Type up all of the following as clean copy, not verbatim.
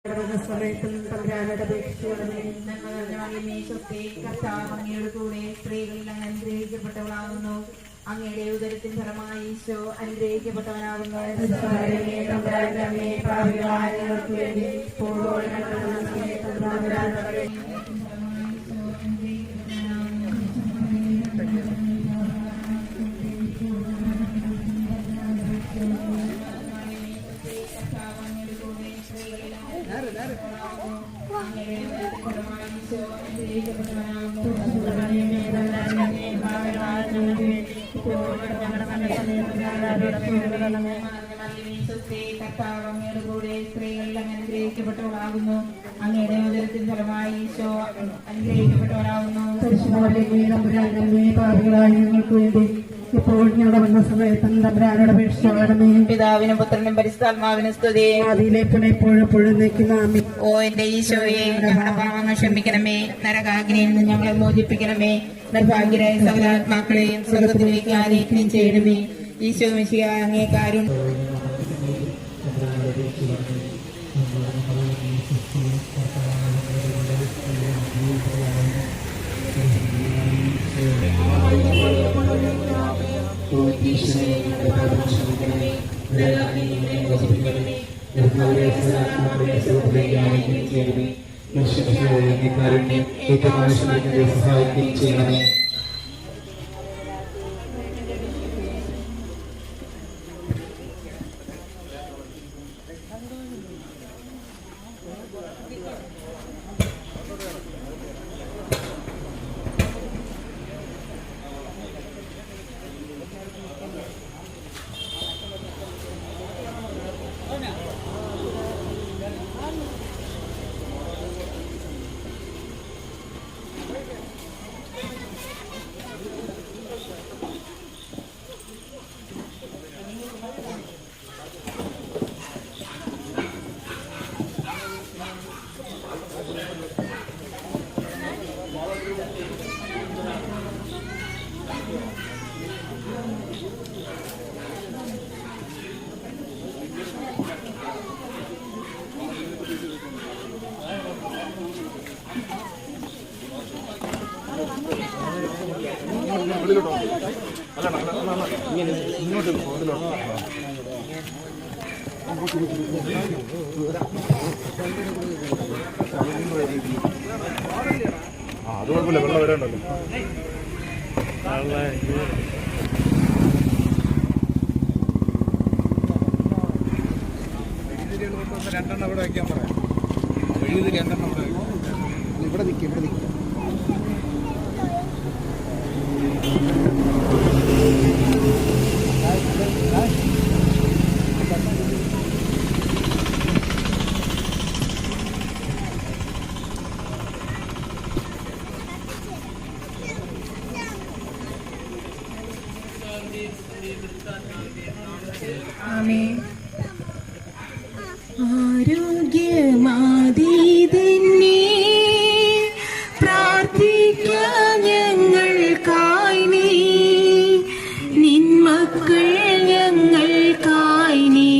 സമയത്തും തമ്പുരാനോട് അപേക്ഷിച്ചുകൊള്ളണമേ. അങ്ങയുടെ കൂടെ സ്ത്രീകളിൽ അങ്ങ് അനുഗ്രഹിക്കപ്പെട്ടവളാകുന്നു. അങ്ങയുടെ ഉദരത്തിൻ ഫലമായി ഈശോ അനുഗ്രഹിക്കപ്പെട്ടവനാകുന്നു. കർത്താവങ്ങയുടെ കൂടെ സ്ത്രീകളിൽ അങ്ങ് അനുഗ്രഹിക്കപ്പെട്ടവളാകുന്നു. അങ്ങയുടെ ഉദരത്തിൻ ഫലമായി ഈശോ അനുഗ്രഹിക്കപ്പെട്ടവരാകുന്നു. ഞങ്ങൾക്ക് വേണ്ടി ഇപ്പോൾ ഞങ്ങളുടെ വന്ന സമയത്തും തമ്പുരാനോട് അപേക്ഷിച്ചുകൊള്ളണമേ. പിതാവിനും പുത്രനും പരിശുദ്ധാത്മാവിനും സ്തുതി. ആദിയിലെപ്പോഴും എപ്പോഴും നിൽക്കുന്ന ആമേൻ. ഓ എന്റെ ഈശോയെ, ഞങ്ങളുടെ പാപങ്ങൾ ക്ഷമിക്കണമേ, നരകാഗ്നിയിൽ നിന്ന് ഞങ്ങളെ മോചിപ്പിക്കണമേ, നിർഭാഗ്യരായ സകലാത്മാക്കളെയും സ്വർഗ്ഗത്തിലേക്ക് ആനയിക്കുകയും ചെയ്യണമേ. ഈശോ മിശിഹാ, അങ്ങേ കാരുണ്യം സഹായിക്കുകയും ചെയ്യണമേ. ഇങ്ങോട്ട് അത് കുഴപ്പമില്ല, വെള്ളം വരാണ്ടല്ലോ. രണ്ടെണ്ണം ഇവിടെ വയ്ക്കാൻ പറയാം. വെളിയിൽ രണ്ടെണ്ണം ഇവിടെ നിൽക്കും. ആരോഗ്യമാതീതന്നെ പ്രാർത്ഥിക്കാൻ ഞങ്ങൾക്കായി നീ, നിന്മക്കൾ ഞങ്ങൾക്കായി നീ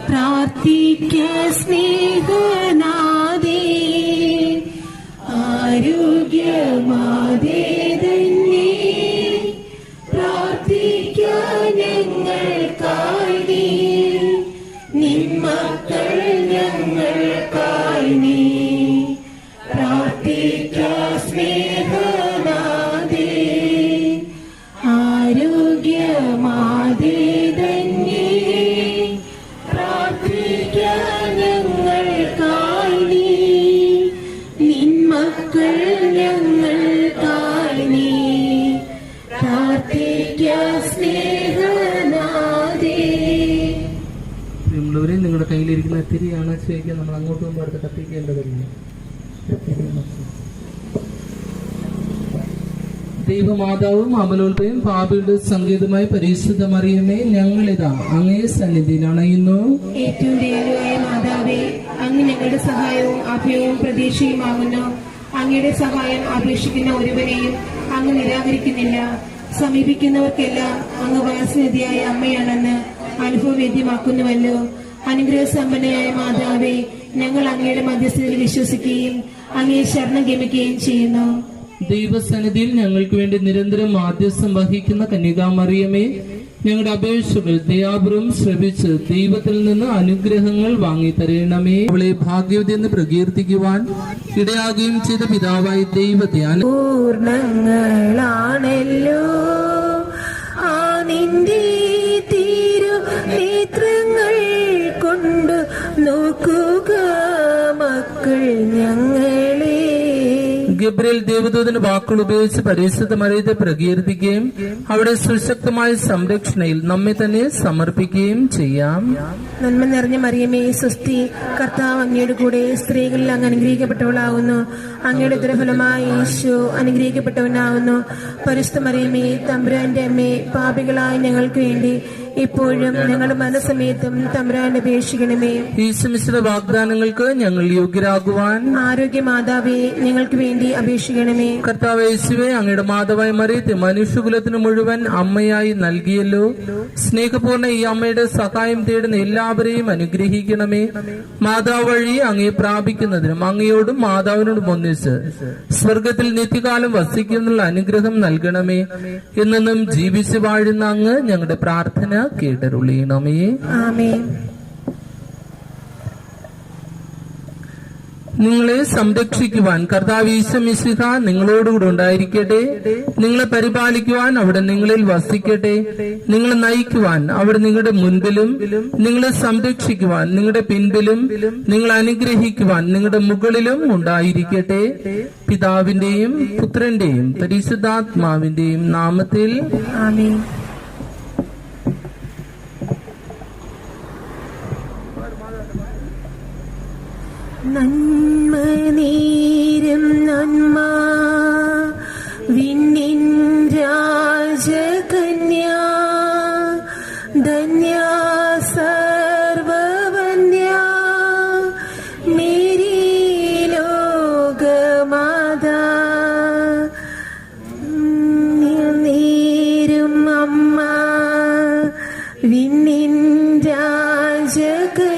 പ്രാർത്ഥിക്ക സ്നേഹനാദേ. ആരോഗ്യമാതീതന്നെ പ്രാർത്ഥിക്കാൻ ഞങ്ങൾക്കായി നീ, നിന്മക്കൾ ഞങ്ങൾക്കായി നീ പ്രാർത്ഥിക്ക സ്നേഹനാദേ. ആരോഗ്യമാതേ തന്നെ പ്രാർത്ഥിക്ക ഞങ്ങൾക്കായി നീ, നിന്മക്കൾ ഞങ്ങൾക്കായി നീ പ്രാർത്ഥിക്ക സ്നേഹനാദേ. പ്രിയമുള്ളവരെ, നിങ്ങളുടെ കയ്യിലിരിക്കുന്ന തിരി അണച്ചുവയ്ക്കാൻ നമ്മൾ അങ്ങോട്ടും മുമ്പ് അടുത്ത് കത്തിക്കേണ്ടതില്ല. ദൈവമാതാവും അമലോത്ഭയും പാപിയുടെ സംഗീതമായ പരിശുദ്ധ മറിയമേ, ഞങ്ങളിതാ അങ്ങേ സന്നിധിയിൽ അണയുന്നു. ഏറ്റവും ദയാലുവായ മാതാവേ, അങ്ങ് ഞങ്ങളുടെ സഹായവും അഭയവും പ്രതീക്ഷയുമാകുന്നു. അങ്ങയുടെ സഹായം അപേക്ഷിക്കുന്ന ഒരുവരെയും അങ്ങ് നിരാകരിക്കുന്നില്ല. സമീപിക്കുന്നവർക്കെല്ലാം അങ്ങ് വാത്സല്യതയായ അമ്മയാണെന്ന് അനുഭവവേദ്യമാക്കുന്നുവല്ലോ. അനുഗ്രഹ സമ്പന്നയായ മാതാവേ, ഞങ്ങൾ അങ്ങയുടെ മധ്യസ്ഥതയിൽ വിശ്വസിക്കുകയും അങ്ങയെ ശരണം ഗമിക്കുകയും ചെയ്യുന്നു. ദൈവസന്നിധിയിൽ ഞങ്ങൾക്ക് വേണ്ടി നിരന്തരം മാധ്യസ്ഥം വഹിക്കുന്ന കന്യകാമറിയമേ, ഞങ്ങളുടെ അപേക്ഷകൾ ദയാപൂർവം ശ്രവിച്ച് ദൈവത്തിൽ നിന്ന് അനുഗ്രഹങ്ങൾ വാങ്ങി തരണമേ. അവളെ ഭാഗ്യവതി എന്ന് പ്രകീർത്തിക്കുവാൻ ഇടയാകുകയും ചെയ്ത പിതാവായി ദൈവത്തെ പൂർണ്ണങ്ങളാണല്ലോ ആ നിന്റെ തിരു നേത്രങ്ങൾ കൊണ്ട് നോക്കുക മക്കൾ ഞങ്ങളെ. ഗബ്രിയേൽ ദേവദൂതന് വാക്കുകൾ ഉപയോഗിച്ച് പരിശുദ്ധ മറിയത്തെ പ്രകീർത്തിക്കുകയും അവിടെ സുശക്തമായ സംരക്ഷണയിൽ നമ്മെ തന്നെ സമർപ്പിക്കുകയും ചെയ്യാം. നന്മ നിറഞ്ഞ മറിയമേ സ്വസ്തി, കർത്താവ് അങ്ങയുടെ കൂടെ സ്ത്രീകളിൽ അങ്ങ് അനുഗ്രഹിക്കപ്പെട്ടവളാകുന്നു. അങ്ങയുടെ ഉദരഫലമായ യേശു അനുഗ്രഹിക്കപ്പെട്ടവനാകുന്നു. പരിശുദ്ധ മറിയമേ തമ്പുരാന്റെ അമ്മേ, പാപികളായ ഞങ്ങൾക്ക് വേണ്ടി ഇപ്പോഴും ഞങ്ങളുടെ മരണസമയത്തും തമ്പുരാനെ അപേക്ഷിക്കണമേ. ഈശ്വമിശ്ര വാഗ്ദാനങ്ങൾക്ക് ഞങ്ങൾ യോഗ്യരാകുവാൻ ആരോഗ്യ മാതാവേ ഞങ്ങൾക്ക് വേണ്ടി അപേക്ഷിക്കണമേ. കർത്താവ് യേശുവേ, അങ്ങയുടെ മാതാവായ മറിയത്തെ മനുഷ്യകുലത്തിന് മുഴുവൻ അമ്മയായി നൽകിയല്ലോ. സ്നേഹപൂർണ്ണ ഈ അമ്മയുടെ സഹായം തേടുന്ന എല്ലാവരെയും അനുഗ്രഹിക്കണമേ. മാതാവ് വഴി അങ്ങയെ പ്രാപിക്കുന്നതിനും അങ്ങയോടും മാതാവിനോടും ഒന്നിച്ച് സ്വർഗത്തിൽ നിത്യകാലം വസിക്കുന്നുള്ള അനുഗ്രഹം നൽകണമേ. എന്നും ജീവിച്ചു വാഴുന്ന അങ്ങ് ഞങ്ങളുടെ പ്രാർത്ഥന കേട്ടരുളീണമേ. ആമേൻ. നിങ്ങളെ സംരക്ഷിക്കുവാൻ കർത്താവ് ഈശോ മിശിഹ നിങ്ങളോടുകൂടെ ഉണ്ടായിരിക്കട്ടെ. നിങ്ങളെ പരിപാലിക്കുവാൻ അവിടെ നിങ്ങളിൽ വസിക്കട്ടെ. നിങ്ങളെ നയിക്കുവാൻ അവിടെ നിങ്ങളുടെ മുൻപിലും, നിങ്ങളെ സംരക്ഷിക്കുവാൻ നിങ്ങളുടെ പിൻപിലും, നിങ്ങളെ അനുഗ്രഹിക്കുവാൻ നിങ്ങളുടെ മുകളിലും ഉണ്ടായിരിക്കട്ടെ. പിതാവിന്റെയും പുത്രന്റെയും പരിശുദ്ധാത്മാവിന്റെയും നാമത്തിൽ ആമേൻ. നന്മ നേരും നന്മ വിണ്ണിൻ രാജകന്യ ധന്യ സർവവന്യ മേരി ലോകമാതാ നേരും അമ്മ വിണ്ണിൻ രാജകന്യ